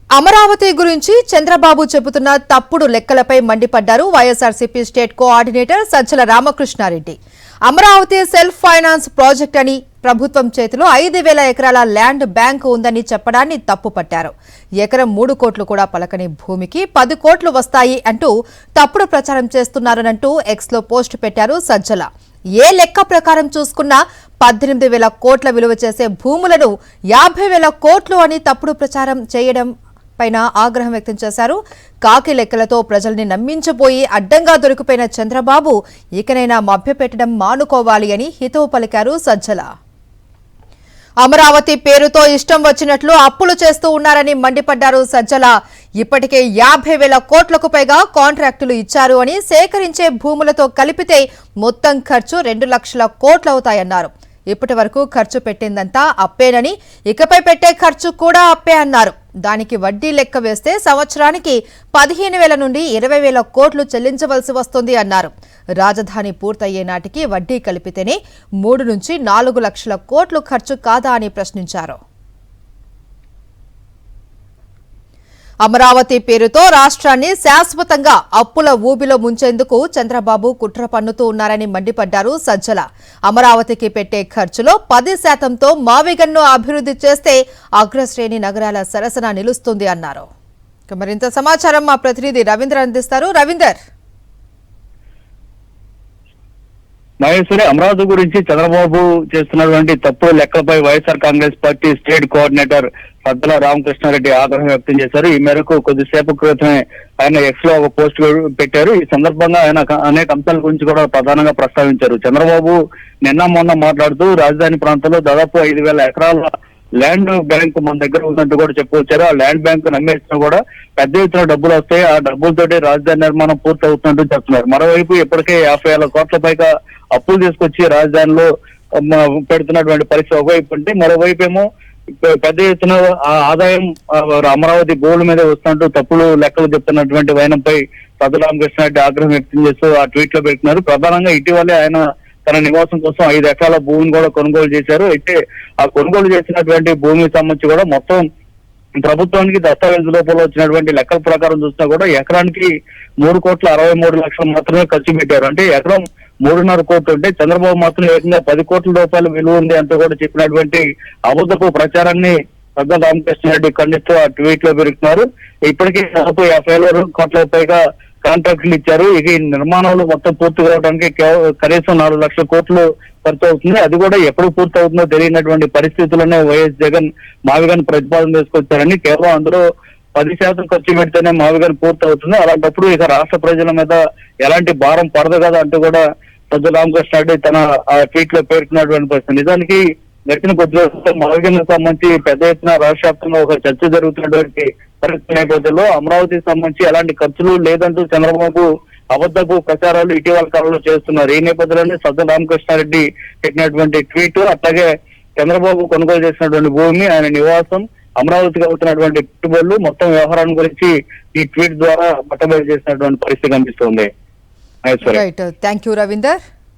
అమరావతి గురించి చంద్రబాబు చెబుతున్న తప్పుడు లెక్కలపై మండిపడ్డారు YSRCP state coordinator Sajjala Ramakrishna Reddy. Amaravati self finance project అని ప్రభుత్వం చేతిలో 5,000 ఎకరాల ల్యాండ్ బ్యాంక్ ఉందని చెప్పడాన్ని తప్పుపట్టారు. ఎకరం 3 కోట్లు కూడా పలకని భూమికి 10 కోట్లు వస్తాయి అంటూ తప్పుడు ప్రచారం చేస్తున్నారనంటూ ఎక్స్లో పోస్ట్ పెట్టారు సజ్జల. ఏ లెక్క ప్రకారం చూసుకున్నా 18,000 కోట్ల విలువ చేసే భూములను 50,000 కోట్లు అని తప్పుడు ప్రచారం చేయడం పైన ఆగ్రహం వ్యక్తం చేశారు. కాకి లెక్కలతో ప్రజల్ని నమ్మించబోయి అడ్డంగా దొరికిపోయిన చంద్రబాబు ఇకనైనా మభ్యపెట్టడం మానుకోవాలి అని హితవు పలికారు సజ్జల. అమరావతి పేరుతో ఇష్టం వచ్చినట్లు అప్పులు చేస్తూ ఉన్నారని మండిపడ్డారు సజ్జల. ఇప్పటికే 50,000 కోట్లకు పైగా కాంట్రాక్టులు ఇచ్చారు అని, సేకరించే భూములతో కలిపితే మొత్తం ఖర్చు 2 లక్షల కోట్లు అవుతాయన్నారు. ఇప్పటి వరకు ఖర్చు పెట్టిందంతా అప్పేనని, ఇకపై పెట్టే ఖర్చు కూడా అప్పే అన్నారు. దానికి వడ్డీ లెక్క వేస్తే సంవత్సరానికి 15,000 నుండి 20,000 కోట్లు చెల్లించవలసి వస్తుంది అన్నారు. రాజధాని పూర్తయ్యే నాటికి వడ్డీ కలిపితేనే 3 నుంచి 4 లక్షల కోట్లు ఖర్చు కాదా అని ప్రశ్నించారు. అమరావతి పేరుతో రాష్ట్రాన్ని శాశ్వతంగా అప్పుల ఊబిలో ముంచేందుకు చంద్రబాబు కుట్ర పన్నుతూ ఉన్నారని మండిపడ్డారు సజ్జల. అమరావతికి పెట్టే ఖర్చులో 10%తో మావిగన్ను అభివృద్ధి చేస్తే అగ్రశ్రేణి నగరాల సరసన నిలుస్తుంది అన్నారు. మరింత సమాచారం మా ప్రతినిధి రవీంద్ర అందిస్తారు. రవీందర్, మహేశ్వరి, అమరావతి గురించి చంద్రబాబు చేస్తున్నటువంటి తప్పుడు లెక్కలపై YSR Congress party state coordinator Sajjala Ramakrishna Reddy ఆగ్రహం వ్యక్తం చేశారు. ఈ మేరకు కొద్దిసేపు క్రితమే ఆయన ఎక్స్ లో ఒక పోస్ట్ పెట్టారు. ఈ సందర్భంగా ఆయన అనేక అంశాల గురించి కూడా ప్రధానంగా ప్రస్తావించారు. చంద్రబాబు నిన్న మొన్న మాట్లాడుతూ రాజధాని ప్రాంతంలో దాదాపు 5,000 ఎకరాల ల్యాండ్ బ్యాంక్ మన దగ్గర ఉన్నట్టు కూడా చెప్పుకొచ్చారు. ఆ ల్యాండ్ బ్యాంక్ నమ్మేసినా కూడా పెద్ద ఎత్తున డబ్బులు వస్తాయి, ఆ డబ్బులతోటి రాజధాని నిర్మాణం పూర్తి అవుతున్నట్టు చెప్తున్నారు. మరోవైపు ఇప్పటికే 50,000 కోట్ల పైగా అప్పులు తీసుకొచ్చి రాజధానిలో పెడుతున్నటువంటి పరిస్థితి ఒకవైపు ఉంటే, మరోవైపు ఏమో పెద్ద ఎత్తున ఆదాయం అమరావతి భూముల మీద వస్తున్నట్టు తప్పుడు లెక్కలు చెప్తున్నటువంటి వైనంపై సజ్జల రామకృష్ణారెడ్డి ఆగ్రహం వ్యక్తం చేస్తూ ఆ ట్వీట్ లో పెడుతున్నారు. ప్రధానంగా ఇటీవలే ఆయన తన నివాసం కోసం 5 ఎకరాల భూమిని కూడా కొనుగోలు చేశారు. అయితే ఆ కొనుగోలు చేసినటువంటి భూమికి సంబంధించి కూడా మొత్తం ప్రభుత్వానికి దస్తావేజు రూపంలో వచ్చినటువంటి లెక్కల ప్రకారం చూసినా కూడా ఎకరానికి 3,63,00,000 మాత్రమే ఖర్చు పెట్టారు. అంటే ఎకరం 3.5 కోట్లు ఉంటే చంద్రబాబు మాత్రం ఏకంగా 10 కోట్ల రూపాయలు విలువ ఉంది అంటూ కూడా చెప్పినటువంటి అబద్ధపు ప్రచారాన్ని సజ్జల రామకృష్ణారెడ్డి ఖండిస్తూ ఆ ట్వీట్ లో పెరుగుతున్నారు. ఇప్పటికీ దాదాపు 50,000 కోట్ల పైగా కాంట్రాక్టులు ఇచ్చారు. ఇక ఈ నిర్మాణాలు మొత్తం పూర్తి కావడానికి కనీసం 4 లక్షల కోట్లు ఖర్చు అవుతుంది. అది కూడా ఎప్పుడు పూర్తి అవుతుందో తెలియనటువంటి పరిస్థితుల్లోనే వైఎస్ జగన్ మావిగన్ ప్రతిపాదన తీసుకొచ్చారని, కేవలం అందులో 10% ఖర్చు పెడితేనే మావిగన్ పూర్తి అవుతుంది, అలాంటప్పుడు ఇక రాష్ట్ర ప్రజల మీద ఎలాంటి భారం పడదు కదా అంటూ కూడా సజ్జల రామకృష్ణారెడ్డి తన ట్వీట్ లో పేర్కొన్నటువంటి పరిస్థితి. నిజానికి గడిచిన కొద్ది రోజుల్లో మావిగన్ సంబంధించి పెద్ద ఎత్తున రాష్ట్ర వ్యాప్తంగా ఒక చర్చ జరుగుతున్నటువంటి పరిస్థితి నేపథ్యంలో అమరావతికి సంబంధించి ఎలాంటి ఖర్చులు లేదంటూ చంద్రబాబు అబద్ధపు ప్రచారాలు ఇటీవల కాలంలో చేస్తున్నారు. ఈ నేపథ్యంలోనే సజ్జల రామకృష్ణారెడ్డి పెట్టినటువంటి ట్వీట్, అట్లాగే చంద్రబాబు కొనుగోలు చేసినటువంటి భూమి, ఆయన నివాసం, అమరావతికి అవుతున్నటువంటి పెట్టుబడులు, మొత్తం వ్యవహారం గురించి ఈ ట్వీట్ ద్వారా బట్టబయలు చేసినటువంటి పరిస్థితి కనిపిస్తుంది. Thank you Ravinder.